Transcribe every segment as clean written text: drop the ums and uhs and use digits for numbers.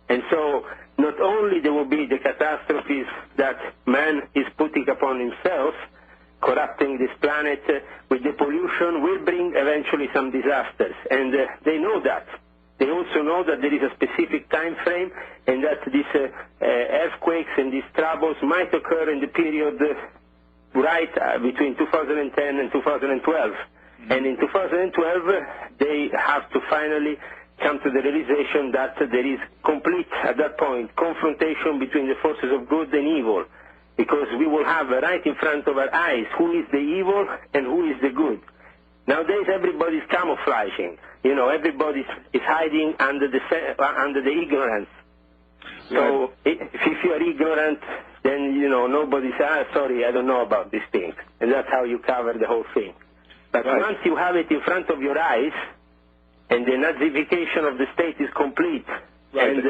And so not only there will be the catastrophes that man is putting upon himself, corrupting this planet with the pollution will bring eventually some disasters. And they know that. They also know that there is a specific time frame and that these earthquakes and these troubles might occur in the period between 2010 and 2012. And in 2012, they have to finally come to the realization that there is complete, at that point, confrontation between the forces of good and evil, because we will have right in front of our eyes who is the evil and who is the good. Nowadays, everybody's camouflaging. You know, everybody is hiding under the ignorance. So if you are ignorant, then, you know, nobody's, sorry, I don't know about these things. And that's how you cover the whole thing. But once you have it in front of your eyes, and the Nazification of the state is complete, and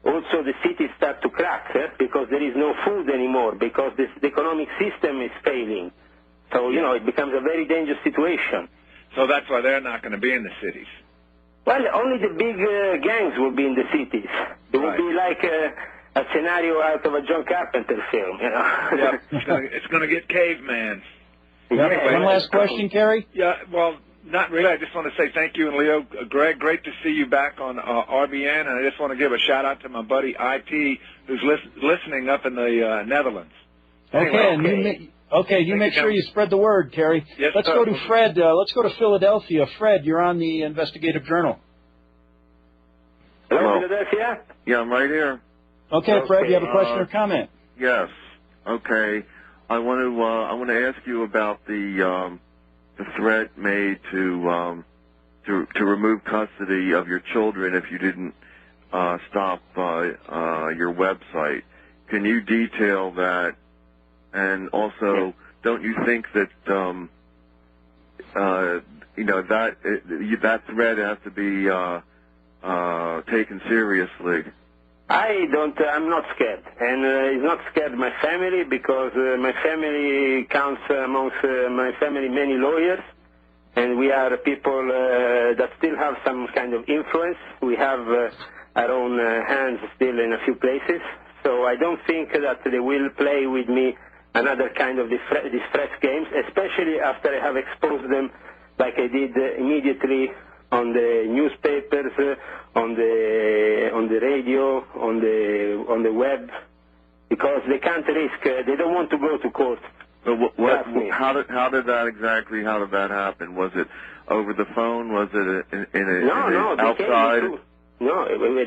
also the cities start to crack, because there is no food anymore, because the economic system is failing. So, you know, it becomes a very dangerous situation. So that's why they're not going to be in the cities. Well, only the big gangs will be in the cities. It will be like a scenario out of a John Carpenter film, you know. Yeah, it's going to get caveman. Yeah. One last question, Kerry? Yeah, well, not really. I just want to say thank you, and Leo, Greg, great to see you back on RBN, and I just want to give a shout-out to my buddy IT, who's listening up in the Netherlands. Okay, you make sure you spread the word, Kerry. Yes, let's go to Fred. Let's go to Philadelphia. Fred, you're on the Investigative Journal. Hello, Philadelphia? Yeah, I'm right here. Okay, Fred, you have a question or comment? Yes. Okay. I want to ask you about the threat made to remove custody of your children if you didn't stop your website. Can you detail that? And also, don't you think that you know that threat has to be taken seriously? I'm not scared, and it's not scared my family, because my family counts amongst my family many lawyers, and we are people that still have some kind of influence. We have our own hands still in a few places, so I don't think that they will play with me another kind of distress games, especially after I have exposed them like I did immediately on the newspapers, on the radio, on the web, because they can't risk. They don't want to go to court. How did that happen? Was it over the phone? Was it outside?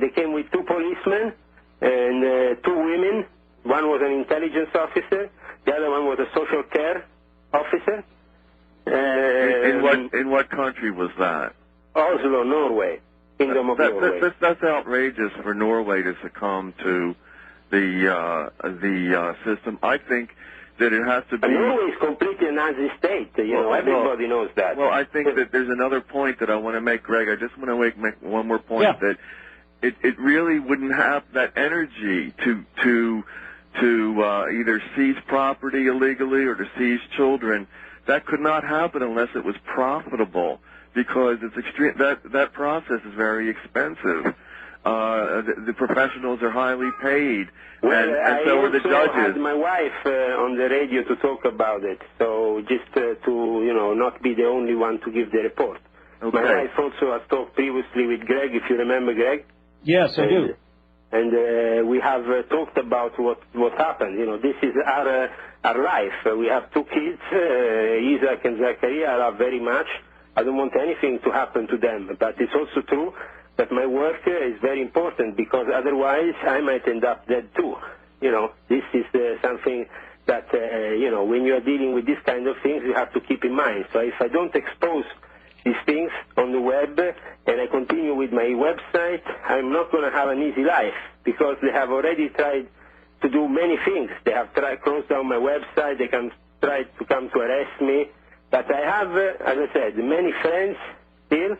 They came with two policemen and two women. One was an intelligence officer. The other one was a social care officer. In what country was that? Oslo, Norway. That's outrageous for Norway to succumb to the system. I think that it has to be. Norway is completely a Nazi state. Everybody knows that. Well, I think that there's another point that I want to make, Greg. I just want to make one more point that it really wouldn't have that energy to either seize property illegally or to seize children. That could not happen unless it was profitable, because it's extreme. That process is very expensive. The professionals are highly paid, and so are the judges. I had my wife on the radio to talk about it, so just to not be the only one to give the report. Okay. My wife also has talked previously with Greg, if you remember, Greg. Yes, I do. And we have talked about what happened. This is our life. We have two kids, Isaac and Zachariah. I love very much. I don't want anything to happen to them. But it's also true that my work is very important, because otherwise I might end up dead too. This is something that, when you are dealing with these kind of things, you have to keep in mind. So if I don't expose these things on the web and I continue with my website, I'm not going to have an easy life, because they have already tried to do many things. They have tried to close down my website. They can try to come to arrest me. But I have, as I said, many friends still,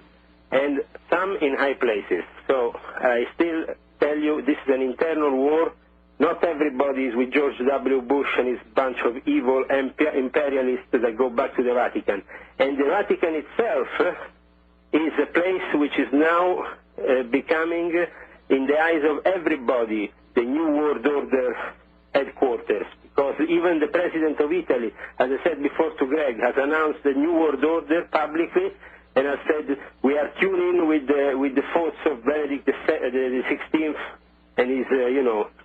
and some in high places. So I still tell you, this is an internal war. Not everybody is with George W. Bush and his bunch of evil imperialists that go back to the Vatican. And the Vatican itself is a place which is now becoming in the eyes of everybody, the New World Order headquarters. Because even the President of Italy, as I said before to Greg, has announced the New World Order publicly, and has said we are tuning with the thoughts of Benedict the 16th, and his,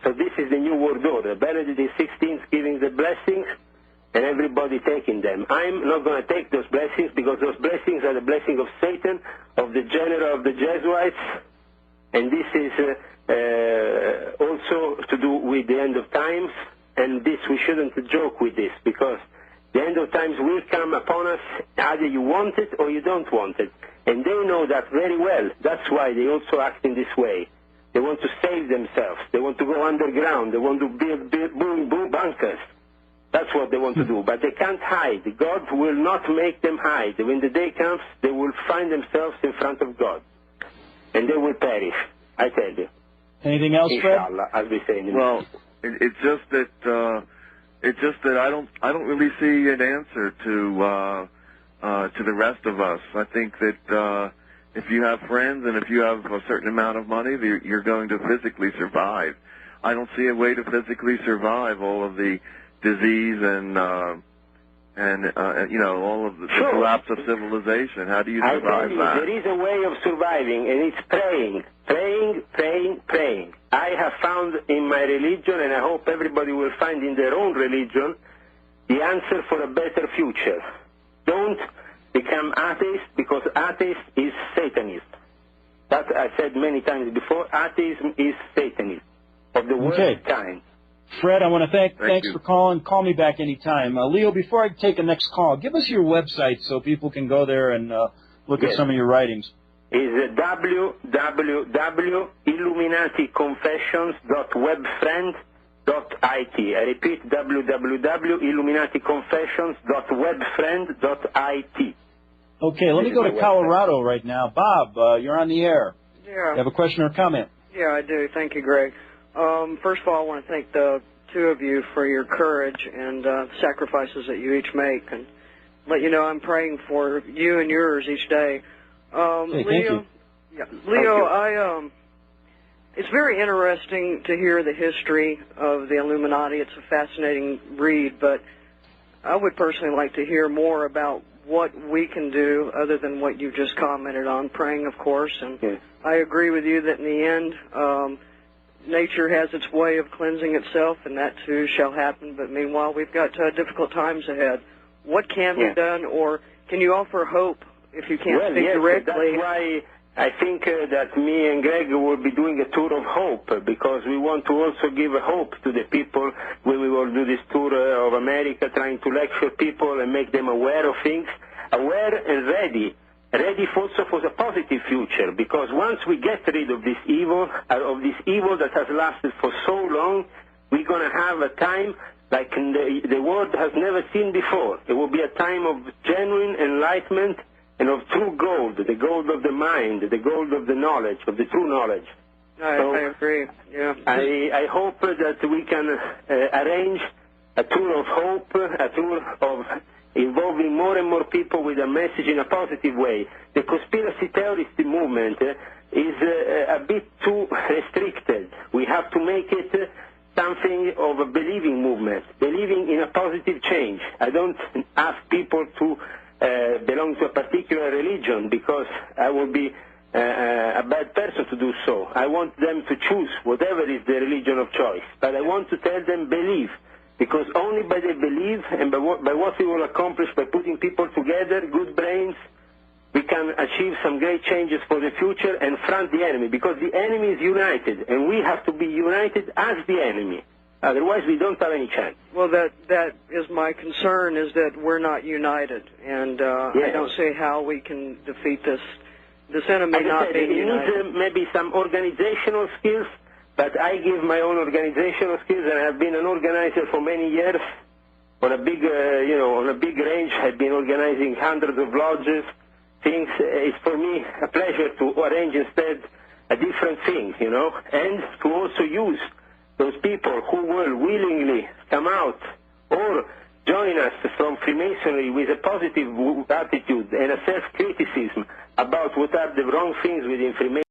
so this is the New World Order. Benedict the 16th giving the blessings, and everybody taking them. I'm not going to take those blessings, because those blessings are the blessing of Satan, of the general of the Jesuits, and this is also to do with the end of times, and this, we shouldn't joke with this, because the end of times will come upon us, either you want it or you don't want it. And they know that very well. That's why they also act in this way. They want to save themselves. They want to go underground. They want to build bunkers. That's what they want to do. But they can't hide. God will not make them hide. When the day comes, they will find themselves in front of God. And they will perish, I tell you. Anything else, Fred? Inshallah, as we say in the Well, it's just that I don't really see an answer to the rest of us. I think that if you have friends and if you have a certain amount of money, you're going to physically survive. I don't see a way to physically survive all of the disease and all of the collapse of civilization. How do you survive that? There is a way of surviving, and it's praying. Praying, praying, praying. I have found in my religion, and I hope everybody will find in their own religion, the answer for a better future. Don't become atheist, because atheist is Satanist. That I said many times before. Atheism is Satanism of the worst kind. Fred, I want to thanks for calling. Call me back anytime. Leo, before I take the next call, give us your website so people can go there and look at some of your writings. Is www.illuminaticonfessions.webfriend.it. I repeat, www.illuminaticonfessions.webfriend.it. Okay, let me go to Colorado right now. Bob, you're on the air. Yeah. You have a question or comment? Yeah, I do. Thank you, Greg. First of all, I want to thank the two of you for your courage and sacrifices that you each make, and let you know I'm praying for you and yours each day. Hey, thank you. Yeah, Leo, it's very interesting to hear the history of the Illuminati. It's a fascinating read, but I would personally like to hear more about what we can do other than what you just commented on, praying, of course. And I agree with you that in the end, nature has its way of cleansing itself, and that too shall happen. But meanwhile, we've got difficult times ahead. What can be done, or can you offer hope if you can't speak directly? That's why I think that me and Greg will be doing a tour of hope, because we want to also give a hope to the people. We will do this tour of America, trying to lecture people and make them aware of things, aware and ready also for the positive future, because once we get rid of this evil that has lasted for so long, we're going to have a time like the world has never seen before. It will be a time of genuine enlightenment and of true gold, the gold of the mind, the gold of the knowledge, of the true knowledge. I agree, yeah. I hope that we can arrange a tour of hope, a tour of involving more and more people with a message in a positive way. The conspiracy theorist movement is a bit too restricted. We have to make it something of a believing movement, believing in a positive change. I don't ask people to belong to a particular religion, because I will be a bad person to do so. I want them to choose whatever is their religion of choice. But I want to tell them believe, because only by their belief and by what we will accomplish by putting people together, good brains, we can achieve some great changes for the future and front the enemy, because the enemy is united, and we have to be united as the enemy. Otherwise, we don't have any chance. Well, that is my concern, is that we're not united, and I don't see how we can defeat this enemy not being united. It needs maybe some organizational skills, but I give my own organizational skills, and I have been an organizer for many years on a big, on a big range. I've been organizing hundreds of lodges. Things. It's for me a pleasure to arrange instead a different thing, and to also use those people who will willingly come out or join us from Freemasonry with a positive attitude and a self-criticism about what are the wrong things within Freemasonry.